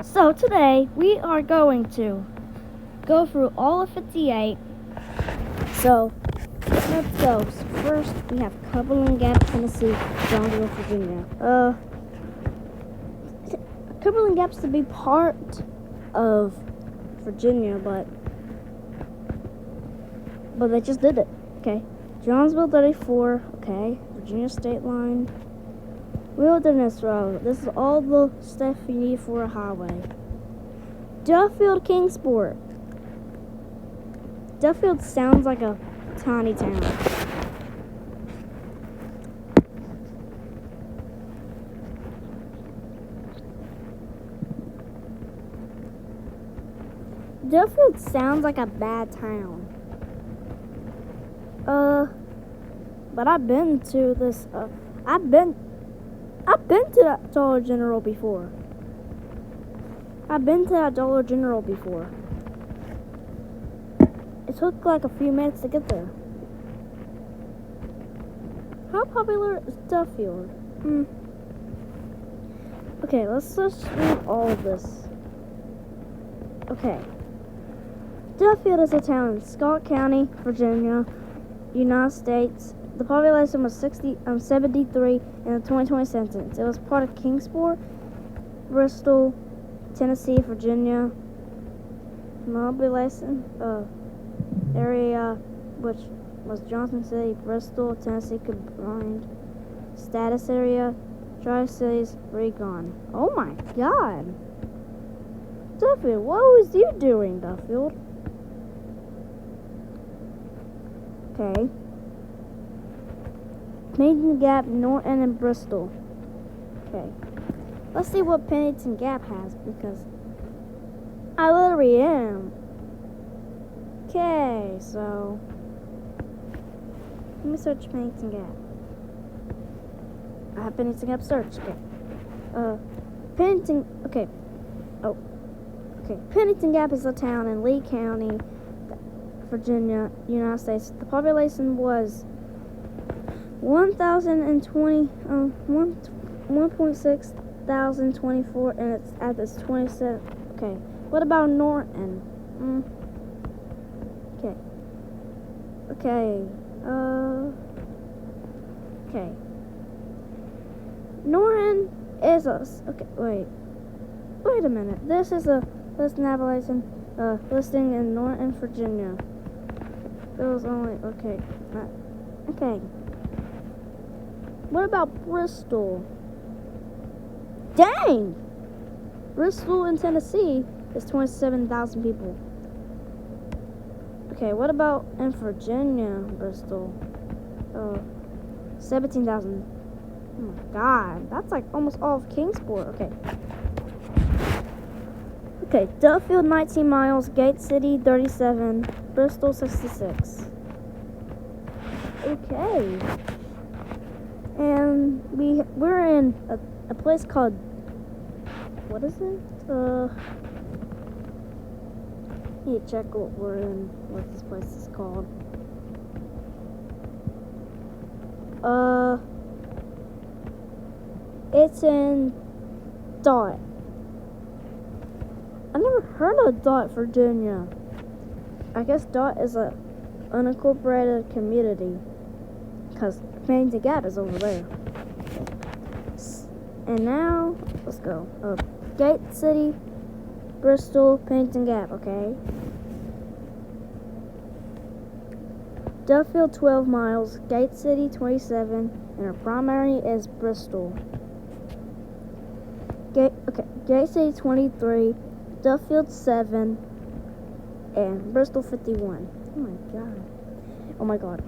So today we are going to go through all of 58. So let's go. So first we have Cumberland Gap, Tennessee, Jonesville, Virginia. Cumberland Gap's to be part of Virginia, but they just did it. Okay, Jonesville 34. Okay, Virginia state line. Wilderness Road. This is all the stuff you need for a highway. Duffield Kingsport. Duffield sounds like a tiny town. Duffield sounds like a bad town. But I've been to this. I've been to that Dollar General before. It took like a few minutes to get there. How popular is Duffield? Okay, let's just read all of this. Okay. Duffield is a town in Scott County, Virginia, United States. The population was 73 in the 2020 census. It was part of Kingsport, Bristol, Tennessee, Virginia. Population area, which was Johnson City, Bristol, Tennessee combined. Status area, Tri-Cities, Recon. Oh my God. Duffield, what was you doing, Duffield? Okay. Pennington Gap, Norton, and Bristol. Okay. Let's see what Pennington Gap has, because I literally am. Okay, so let me search Pennington Gap. I have Pennington Gap searched. Okay. Pennington. Okay. Oh. Okay. Pennington Gap is a town in Lee County, Virginia, United States. The population was 1.6,024, and it's at its 27. Okay. What about Norton? Okay. Okay. Norton is a. Okay. Wait a minute. This is a listing in Norton, Virginia. It was only okay. Okay. What about Bristol? Dang! Bristol in Tennessee is 27,000 people. Okay, what about in Virginia, Bristol? 17,000. Oh my God, that's like almost all of Kingsport. Okay, Duffield 19 miles, Gate City 37, Bristol 66. Okay. And we're in a place called, what is it? I need to check what this place is called. It's in Dot. I never heard of Dot, Virginia. I guess Dot is a unincorporated community, because Pennington Gap is over there. And now, let's go. Gate City, Bristol, Pennington Gap, okay? Duffield 12 miles, Gate City 27, and our primary is Bristol. Gate City 23, Duffield 7, and Bristol 51. Oh my God.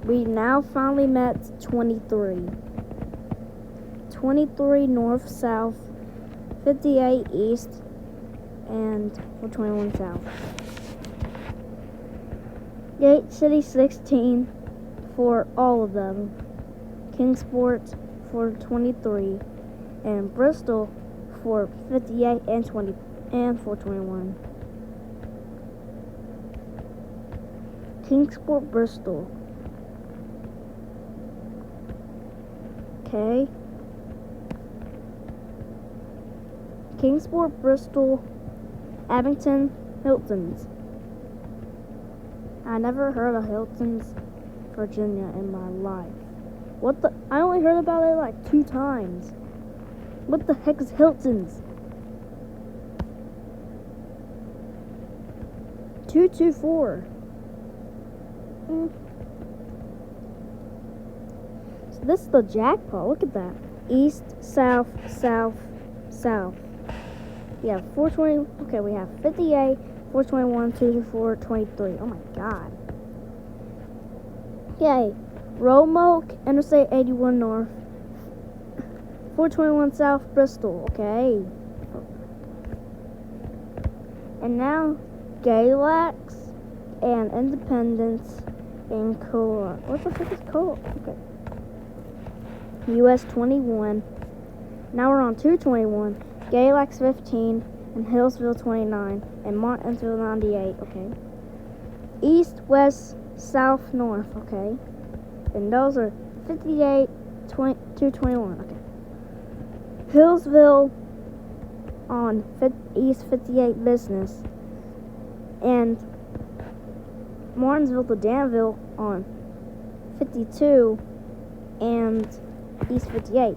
We now finally met 23. 23 north, south, 58 east, and 421 south. Gate City 16 for all of them. Kingsport for 23, and Bristol for 58 and 20 and 421. Kingsport, Bristol. Okay. Kingsport, Bristol, Abington, Hilton's. I never heard of Hilton's, Virginia in my life. What the? I only heard about it like 2 times. What the heck is Hilton's? 224. So this is the jackpot. Look at that. East, south, south, south. We have 420. Okay, we have 58, 421, 224, 23. Oh my god. Okay. Roanoke, Interstate 81 North, 421 South, Bristol. Okay. And now Galax and Independence and Cola. What the fuck is Cola? Okay. US 21. Now we're on 221. Galax 15 and Hillsville 29 and Martinsville 98. Okay. East, west, south, north. Okay. And those are 58, 221. Okay. Hillsville on East 58 Business. And Martinsville to Danville on 52 and East 58.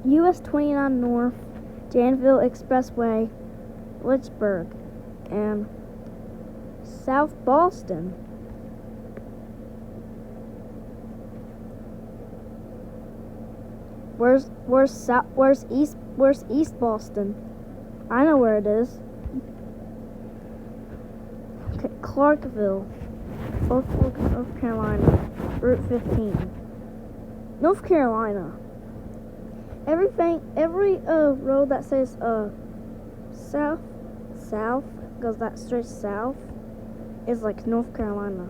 US 29 North, Danville Expressway, Lynchburg, and South Boston. Where's East Boston? I know where it is. Okay, Clarkville, North Carolina, Route 15. North Carolina. Every road that says south goes that straight south is like North Carolina.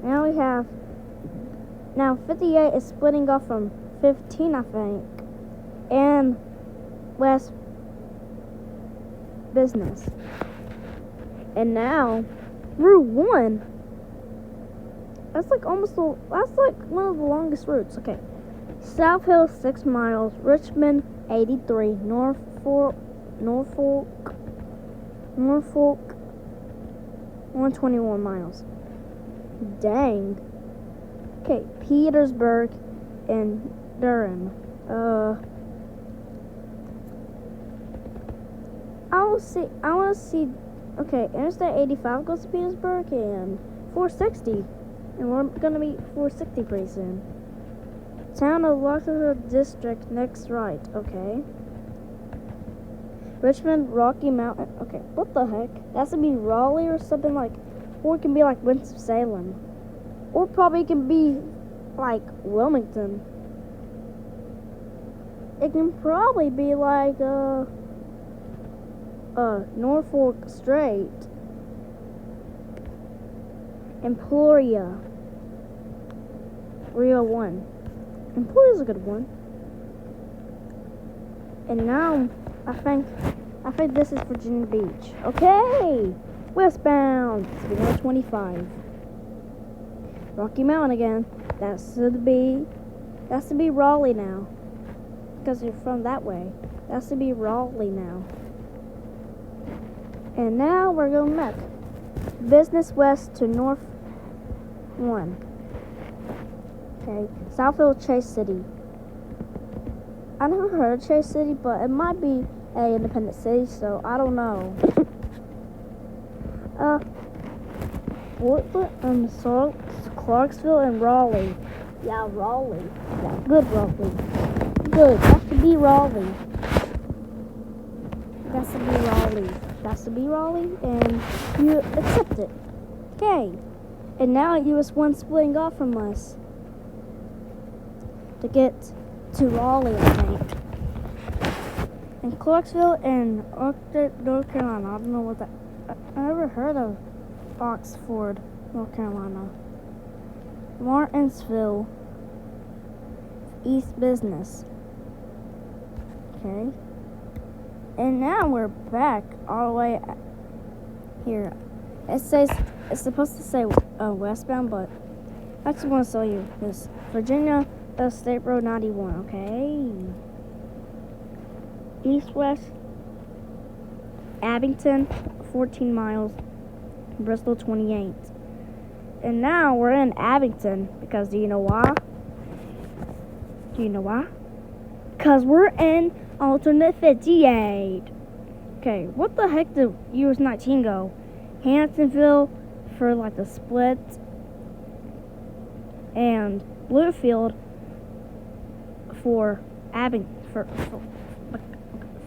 Now we have 58 is splitting off from 15, I think, and West Business. And now Route 1. That's like one of the longest routes. Okay. South Hill 6 miles, Richmond 83, Norfolk 121 miles. Dang. Okay, Petersburg and Durham. I want to see. Okay, Interstate 85 goes to Petersburg and 460, and we're gonna be 460 pretty soon. Town of Lockville District, next right. Okay. Richmond, Rocky Mountain. Okay, what the heck? That should be Raleigh or something like, or it can be like Winston-Salem, or probably can be like Wilmington. It can probably be like Norfolk Strait, Emporia, Rio 1. Emporia's a good one. And now I think this is Virginia Beach. Okay, westbound. It's 125. Rocky Mountain again. That's to be Raleigh now, because you're from that way. That's to be Raleigh now. And now we're going back. Business west to North 1. Okay, Southfield, Chase City. I never heard of Chase City, but it might be a independent city, so I don't know. Clarksville and Raleigh. Yeah, Raleigh. Yeah, good Raleigh. Good. That's to be Raleigh. That's to be Raleigh. That's to be Raleigh, and you accept it. Okay. And now US 1 splitting off from us to get to Raleigh, I think. And Clarksville and North Carolina. I don't know what that. I never heard of Oxford, North Carolina. Martinsville, East Business. Okay. And now we're back all the way here. It says it's supposed to say westbound, but I just want to show you this. Virginia, State Road 91, okay? East-west, Abington, 14 miles, Bristol, 28. And now we're in Abington because do you know why? Do you know why? Because we're in alternate 58. Okay, what the heck did US 19 go? Hansonville for like the split, and Bluefield for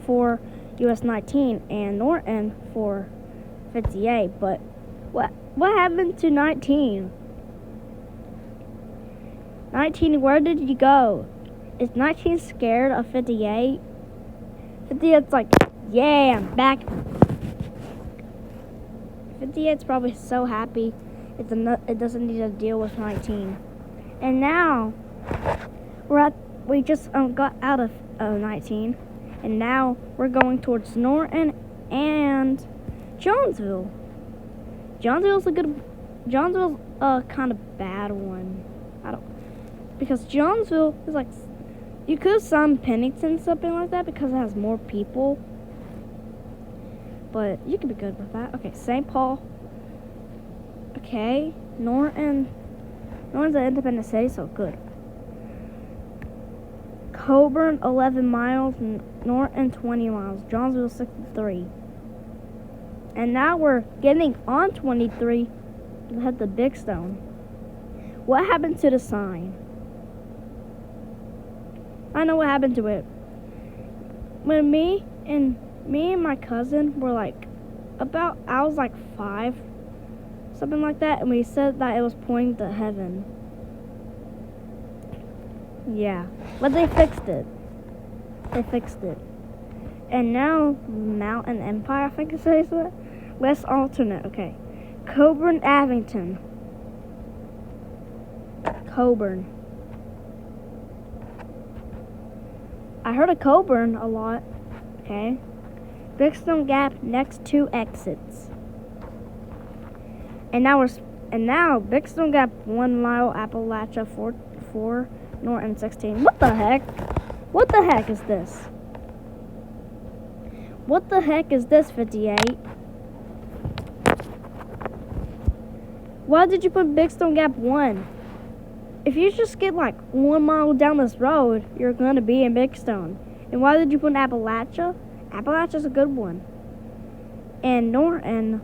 for US 19, and Norton for 58. But what happened to 19? 19, where did you go? Is 19 scared of 58? 58's like, yeah, I'm back. 58's probably so happy it doesn't need to deal with 19. And now we just got out of 19, and now we're going towards Norton and Jonesville. Jonesville's a kind of bad one. Because Jonesville is like, you could sign Pennington, something like that, because it has more people. But you could be good with that. Okay, St. Paul. Okay, Norton's an independent city, so good. Coburn, 11 miles, and Norton, 20 miles. Jonesville, 63. And now we're getting on 23 to head to Big Stone. What happened to the sign? I know what happened to it. When me and my cousin were like I was like 5, something like that, and we said that it was pointing to heaven. Yeah, but they fixed it. And now Mountain Empire, I think it says that. Less alternate. Okay, Coburn, Abington. Coburn. I heard of Coburn a lot. Okay. Big Stone Gap, next 2 exits. And now Big Stone Gap, 1 mile, Appalachia, 4 Norton, 16. What the heck? What the heck is this? What the heck is this, 58? Why did you put Big Stone Gap 1? If you just get like 1 mile down this road, you're gonna be in Big Stone. And why did you put Appalachia? Appalachia's a good one. And Norton,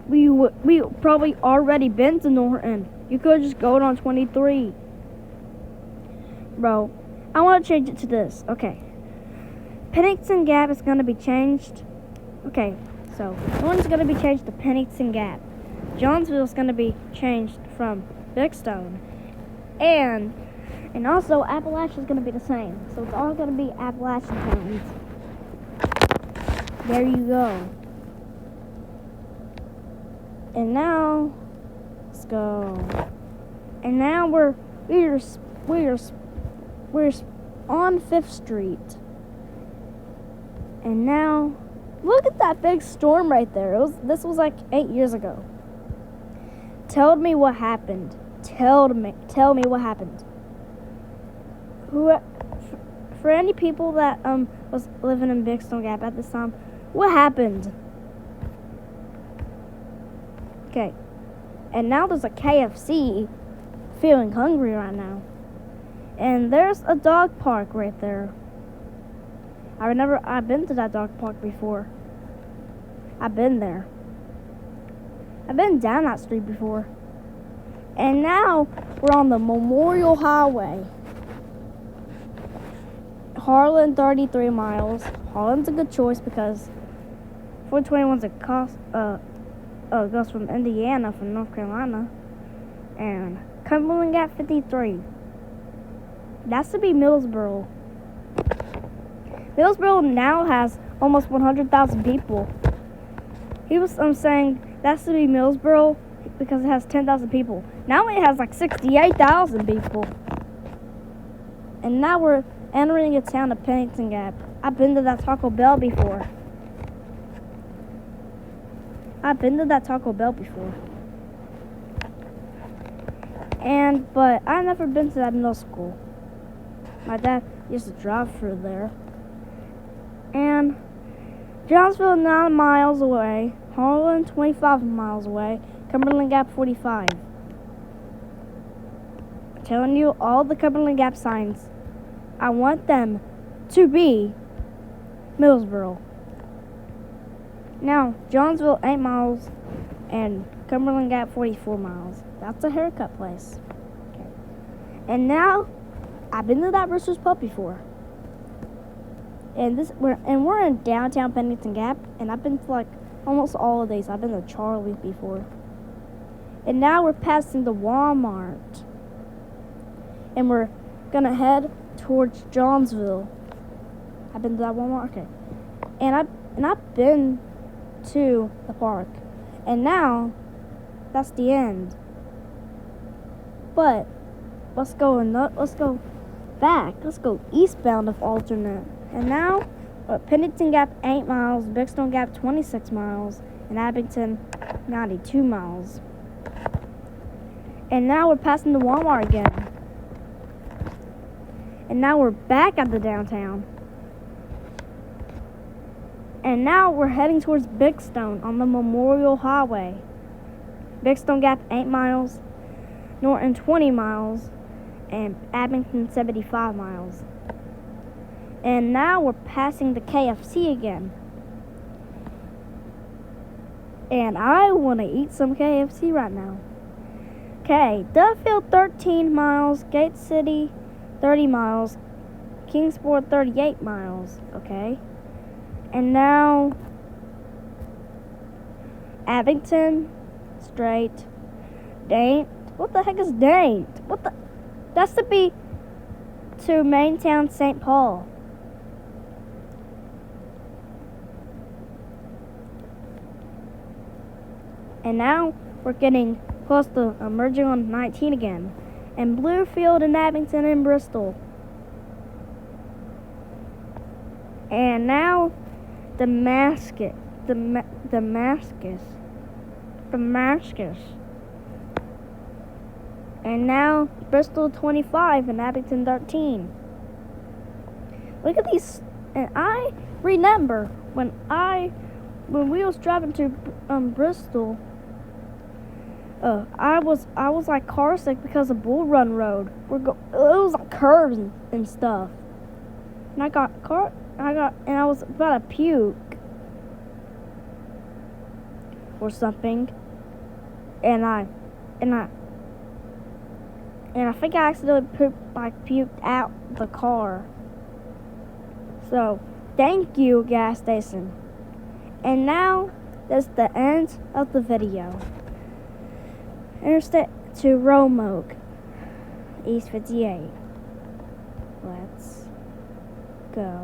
we probably already been to Norton. You could just go on 23. Bro, I want to change it to this. Okay. Pennington Gap is gonna be changed. Okay, so Norton's gonna be changed to Pennington Gap. Jonesville's gonna be changed from Big Stone. And also Appalachia's gonna be the same. So it's all gonna be Appalachian towns. There you go. And now let's go. And now we're on 5th Street. And now look at that big storm right there. This was like 8 years ago. Tell me what happened. Tell me what happened. For any people that was living in Big Stone Gap at this time, what happened? Okay. And now there's a KFC. Feeling hungry right now. And there's a dog park right there. I've been to that dog park before. I've been there. I've been down that street before. And now we're on the Memorial Highway. Harlan, 33 miles. Harlan's a good choice because 421's goes from Indiana from North Carolina. And Cumberland Gap, 53. That's to be Millsboro. Millsboro now has almost 100,000 people. He was saying that's to be Millsboro because it has 10,000 people. Now it has like 68,000 people. And now we're entering a town of Pennington Gap. I've been to that Taco Bell before. But I've never been to that middle school. My dad used to drive through there. And Johnsville 9 miles away, Harlan 25 miles away, Cumberland Gap 45. I'm telling you all the Cumberland Gap signs. I want them to be Millsboro. Now, Johnsville 8 miles and Cumberland Gap 44 miles. That's a haircut place. Okay. And now, I've been to that Brewster's Pub before. And we're in downtown Pennington Gap, and I've been to like almost all of these. I've been to Charlie before. And now we're passing the Walmart. And we're gonna head towards Johnsville. I've been to that Walmart, okay. And I've been to the park. And now that's the end. But let's go back. Let's go eastbound of alternate. And now Pennington Gap 8 miles, Big Stone Gap 26 miles, and Abington 92 miles. And now we're passing the Walmart again. And now we're back at the downtown. And now we're heading towards Big Stone on the Memorial Highway. Big Stone Gap 8 miles, Norton 20 miles, and Abington 75 miles. And now we're passing the KFC again. And I want to eat some KFC right now. Okay, Duffield 13 miles, Gate City 30 miles, Kingsport 38 miles, okay? And now Abington, straight, Daint. What the heck is Daint? That's to be to Maintown St. Paul. And now we're getting close to emerging on 19 again. And Bluefield and Abington and Bristol. And now Damascus. And now Bristol 25 and Abington 13. Look at these. And I remember when we was driving to Bristol. I was like car sick because of Bull Run Road. It was like curves and stuff. And I was about to puke or something. And I think I accidentally puked out the car. So, thank you, gas station. And now, that's the end of the video. Interstate to Roanoke, East 58. Let's go.